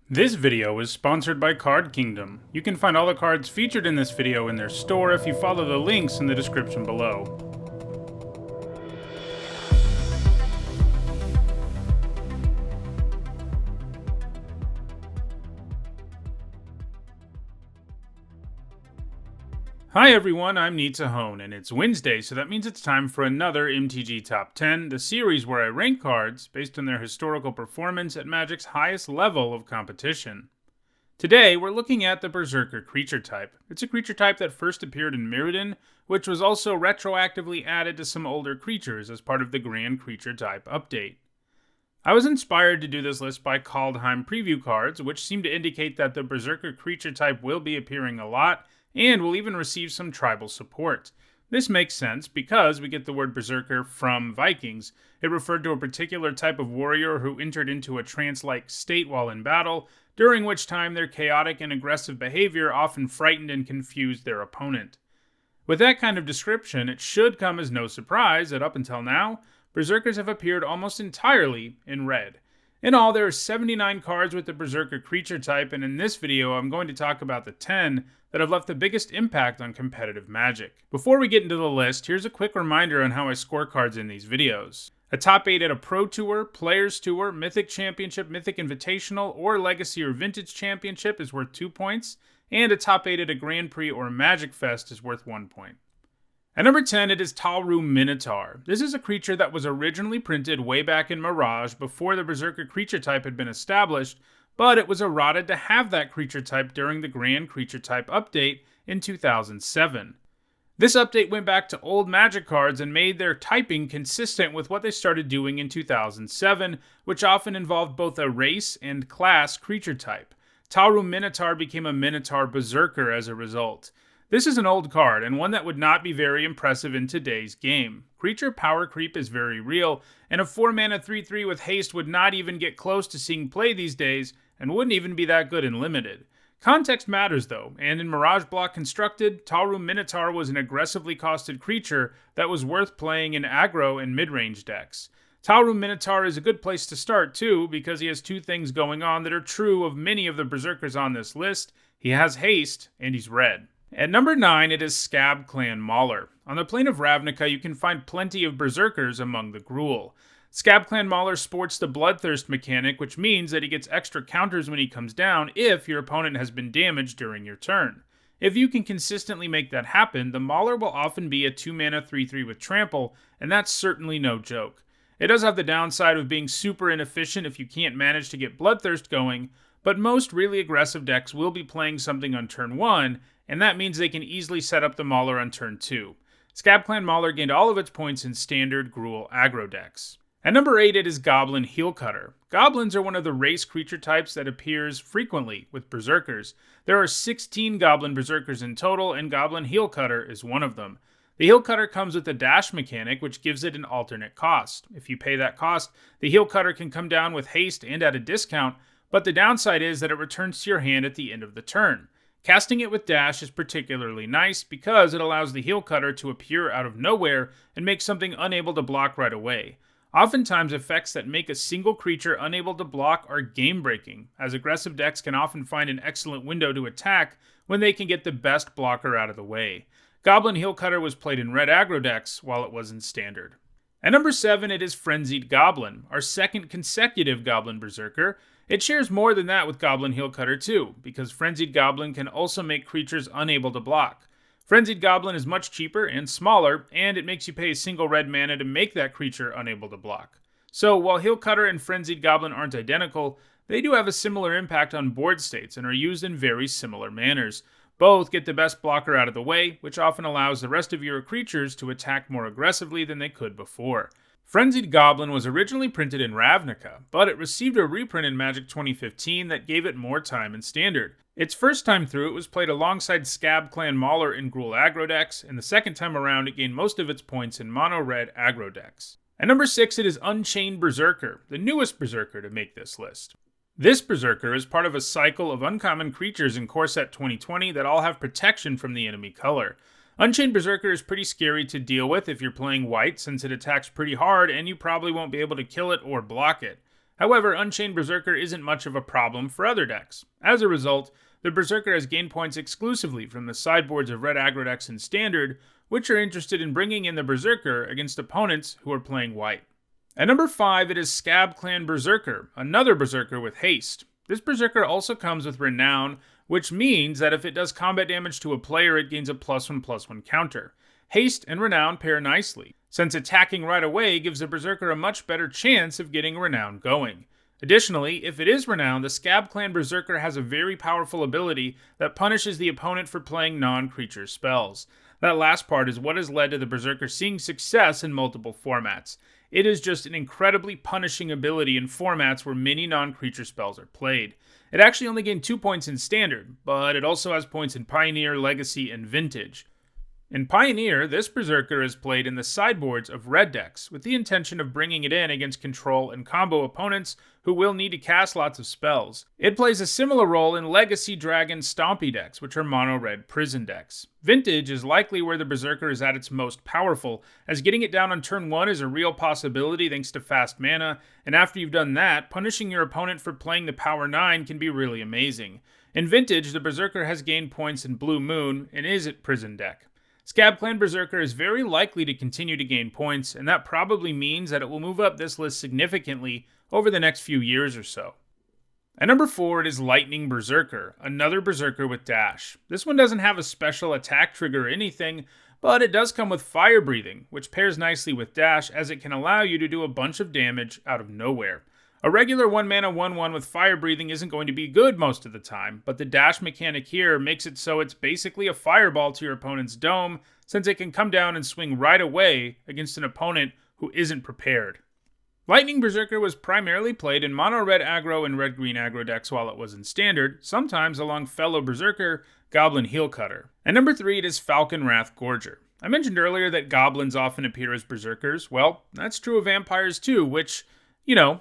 This video is sponsored by Card Kingdom. You can find all the cards featured in this video in their store if you follow the links in the description below. Hi everyone, I'm Nitsahone, and it's Wednesday, so that means it's time for another MTG Top 10, the series where I rank cards based on their historical performance at Magic's highest level of competition. Today, we're looking at the Berserker creature type. It's a creature type that first appeared in Mirrodin, which was also retroactively added to some older creatures as part of the Grand Creature Type update. I was inspired to do this list by Kaldheim preview cards, which seem to indicate that the Berserker creature type will be appearing a lot, and will even receive some tribal support. This makes sense because we get the word Berserker from Vikings. It referred to a particular type of warrior who entered into a trance-like state while in battle, during which time their chaotic and aggressive behavior often frightened and confused their opponent. With that kind of description, it should come as no surprise that up until now, Berserkers have appeared almost entirely in red. In all, there are 79 cards with the Berserker creature type, and in this video I'm going to talk about the 10 that have left the biggest impact on competitive Magic. Before we get into the list, here's a quick reminder on how I score cards in these videos. A top 8 at a Pro Tour, Players Tour, Mythic Championship, Mythic Invitational, or Legacy or Vintage Championship is worth 2 points, and a top 8 at a Grand Prix or Magic Fest is worth 1 point. At number 10, it is Talruum Minotaur. This is a creature that was originally printed way back in Mirage before the Berserker creature type had been established, but it was errated to have that creature type during the Grand Creature Type update in 2007. This update went back to old Magic cards and made their typing consistent with what they started doing in 2007, which often involved both a race and class creature type. Talruum Minotaur became a Minotaur Berserker as a result. This is an old card, and one that would not be very impressive in today's game. Creature power creep is very real, and a 4-mana 3/3 with haste would not even get close to seeing play these days, and wouldn't even be that good in Limited. Context matters though, and in Mirage Block Constructed, Talruum Minotaur was an aggressively costed creature that was worth playing in aggro and mid-range decks. Talruum Minotaur is a good place to start too, because he has two things going on that are true of many of the Berserkers on this list. He has haste, and he's red. At number 9, it is Scab-Clan Mauler. On the plane of Ravnica, you can find plenty of Berserkers among the Gruul. Scab-Clan Mauler sports the Bloodthirst mechanic, which means that he gets extra counters when he comes down if your opponent has been damaged during your turn. If you can consistently make that happen, the Mauler will often be a 2-mana 3/3 with Trample, and that's certainly no joke. It does have the downside of being super inefficient if you can't manage to get Bloodthirst going, but most really aggressive decks will be playing something on turn 1, and that means they can easily set up the Mauler on turn 2. Scab-Clan Mauler gained all of its points in standard Gruul aggro decks. At number 8, it is Goblin Heelcutter. Goblins are one of the race creature types that appears frequently with Berserkers. There are 16 Goblin Berserkers in total, and Goblin Heelcutter is one of them. The Heelcutter comes with a dash mechanic, which gives it an alternate cost. If you pay that cost, the Heelcutter can come down with haste and at a discount, but the downside is that it returns to your hand at the end of the turn. Casting it with dash is particularly nice because it allows the Heelcutter to appear out of nowhere and make something unable to block right away. Oftentimes, effects that make a single creature unable to block are game-breaking, as aggressive decks can often find an excellent window to attack when they can get the best blocker out of the way. Goblin Heelcutter was played in red aggro decks while it was in standard. At number 7, it is Frenzied Goblin, our second consecutive Goblin Berserker. It shares more than that with Goblin Heelcutter too, because Frenzied Goblin can also make creatures unable to block. Frenzied Goblin is much cheaper and smaller, and it makes you pay a single red mana to make that creature unable to block. So while Heelcutter and Frenzied Goblin aren't identical, they do have a similar impact on board states and are used in very similar manners. Both get the best blocker out of the way, which often allows the rest of your creatures to attack more aggressively than they could before. Frenzied Goblin was originally printed in Ravnica, but it received a reprint in Magic 2015 that gave it more time in Standard. Its first time through, it was played alongside Scab-Clan Mauler in Gruul aggro decks, and the second time around, it gained most of its points in mono-red aggro decks. At number 6, it is Unchained Berserker, the newest Berserker to make this list. This Berserker is part of a cycle of uncommon creatures in Core Set 2020 that all have protection from the enemy color. Unchained Berserker is pretty scary to deal with if you're playing white, since it attacks pretty hard and you probably won't be able to kill it or block it. However, Unchained Berserker isn't much of a problem for other decks. As a result, the Berserker has gained points exclusively from the sideboards of red aggro decks in Standard, which are interested in bringing in the Berserker against opponents who are playing white. At number 5, it is Scab-Clan Berserker, another Berserker with haste. This Berserker also comes with Renown, which means that if it does combat damage to a player, it gains a +1/+1 counter. Haste and Renown pair nicely, since attacking right away gives the Berserker a much better chance of getting Renown going. Additionally, if it is Renown, the Scab-Clan Berserker has a very powerful ability that punishes the opponent for playing non-creature spells. That last part is what has led to the Berserker seeing success in multiple formats. It is just an incredibly punishing ability in formats where many non-creature spells are played. It actually only gained 2 points in Standard, but it also has points in Pioneer, Legacy, and Vintage. In Pioneer, this Berserker is played in the sideboards of red decks, with the intention of bringing it in against control and combo opponents who will need to cast lots of spells. It plays a similar role in Legacy, Dragon, Stompy decks, which are mono-red prison decks. Vintage is likely where the Berserker is at its most powerful, as getting it down on turn 1 is a real possibility thanks to fast mana, and after you've done that, punishing your opponent for playing the Power 9 can be really amazing. In Vintage, the Berserker has gained points in Blue Moon and is at prison deck. Scab-Clan Berserker is very likely to continue to gain points, and that probably means that it will move up this list significantly over the next few years or so. At number 4, it is Lightning Berserker, another Berserker with dash. This one doesn't have a special attack trigger or anything, but it does come with fire breathing, which pairs nicely with dash as it can allow you to do a bunch of damage out of nowhere. A regular 1-mana 1/1 with fire breathing isn't going to be good most of the time, but the dash mechanic here makes it so it's basically a fireball to your opponent's dome, since it can come down and swing right away against an opponent who isn't prepared. Lightning Berserker was primarily played in mono-red aggro and red-green aggro decks while it was in Standard, sometimes along fellow Berserker, Goblin Heelcutter. At number 3, it is Falkenrath Gorger. I mentioned earlier that goblins often appear as Berserkers. Well, that's true of vampires too, which,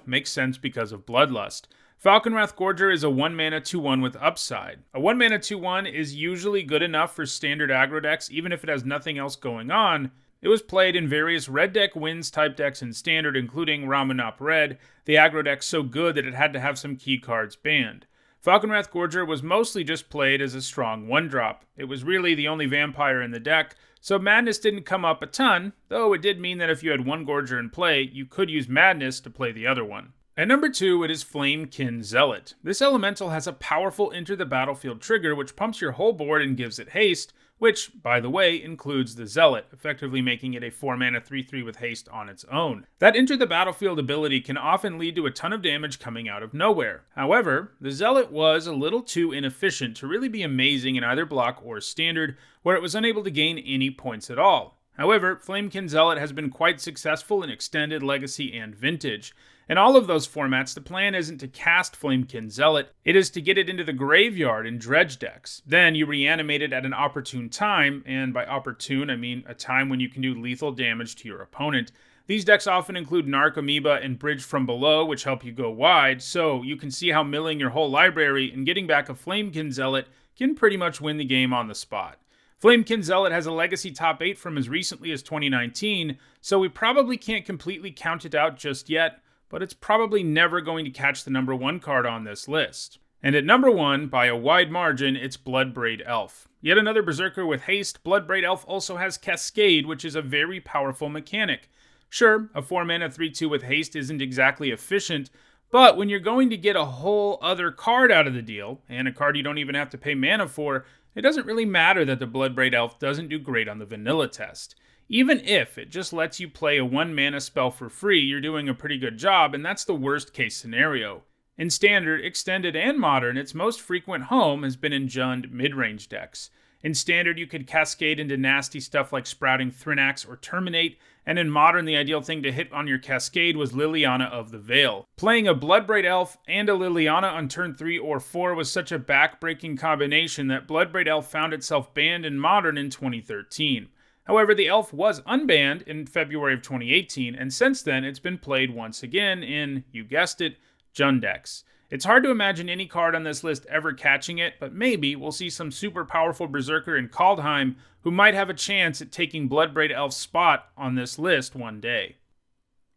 makes sense because of Bloodlust. Falkenrath Gorger is a 1-mana 2/1 with upside. A 1-mana 2/1 is usually good enough for standard aggro decks, even if it has nothing else going on. It was played in various red deck wins type decks in Standard, including Ramunap Red, the aggro deck so good that it had to have some key cards banned. Falkenrath Gorger was mostly just played as a strong 1-drop. It was really the only vampire in the deck, so Madness didn't come up a ton, though it did mean that if you had one Gorger in play, you could use Madness to play the other one. At number 2, it is Flamekin Zealot. This elemental has a powerful enter the battlefield trigger which pumps your whole board and gives it haste, which, by the way, includes the Zealot, effectively making it a 4-mana 3/3 with haste on its own. That enter the battlefield ability can often lead to a ton of damage coming out of nowhere. However, the Zealot was a little too inefficient to really be amazing in either block or Standard, where it was unable to gain any points at all. However, Flamekin Zealot has been quite successful in Extended, Legacy, and Vintage. In all of those formats, the plan isn't to cast Flamekin Zealot, it is to get it into the graveyard in dredge decks. Then you reanimate it at an opportune time, and by opportune I mean a time when you can do lethal damage to your opponent. These decks often include Narc Amoeba and Bridge from Below, which help you go wide, so you can see how milling your whole library and getting back a Flamekin Zealot can pretty much win the game on the spot. Flamekin Zealot has a Legacy top 8 from as recently as 2019, so we probably can't completely count it out just yet, but it's probably never going to catch the number 1 card on this list. And at number 1, by a wide margin, it's Bloodbraid Elf. Yet another Berserker with haste, Bloodbraid Elf also has Cascade, which is a very powerful mechanic. Sure, a 4-mana 3/2 with haste isn't exactly efficient, but when you're going to get a whole other card out of the deal, and a card you don't even have to pay mana for, it doesn't really matter that the Bloodbraid Elf doesn't do great on the vanilla test. Even if it just lets you play a 1-mana spell for free, you're doing a pretty good job, and that's the worst case scenario. In Standard, Extended, and Modern, its most frequent home has been in Jund mid-range decks. In Standard, you could cascade into nasty stuff like Sprouting Thrinax or Terminate, and in Modern, the ideal thing to hit on your cascade was Liliana of the Veil. Playing a Bloodbraid Elf and a Liliana on turn 3 or 4 was such a back-breaking combination that Bloodbraid Elf found itself banned in Modern in 2013. However, the elf was unbanned in February of 2018, and since then it's been played once again in, you guessed it, Jund decks. It's hard to imagine any card on this list ever catching it, but maybe we'll see some super powerful Berserker in Kaldheim who might have a chance at taking Bloodbraid Elf's spot on this list one day.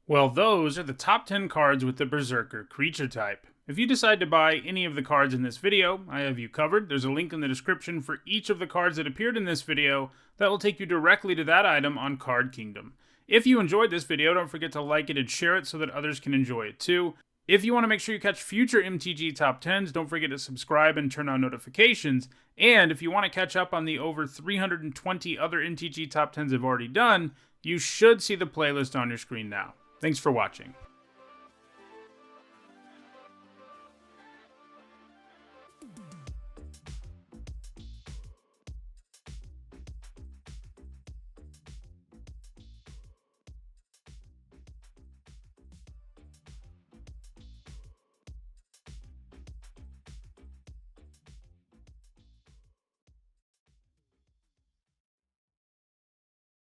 Well, those are the top 10 cards with the Berserker creature type. If you decide to buy any of the cards in this video, I have you covered. There's a link in the description for each of the cards that appeared in this video that will take you directly to that item on Card Kingdom. If you enjoyed this video, don't forget to like it and share it so that others can enjoy it too. If you want to make sure you catch future MTG Top 10s, don't forget to subscribe and turn on notifications. And if you want to catch up on the over 320 other MTG Top 10s I've already done, you should see the playlist on your screen now. Thanks for watching.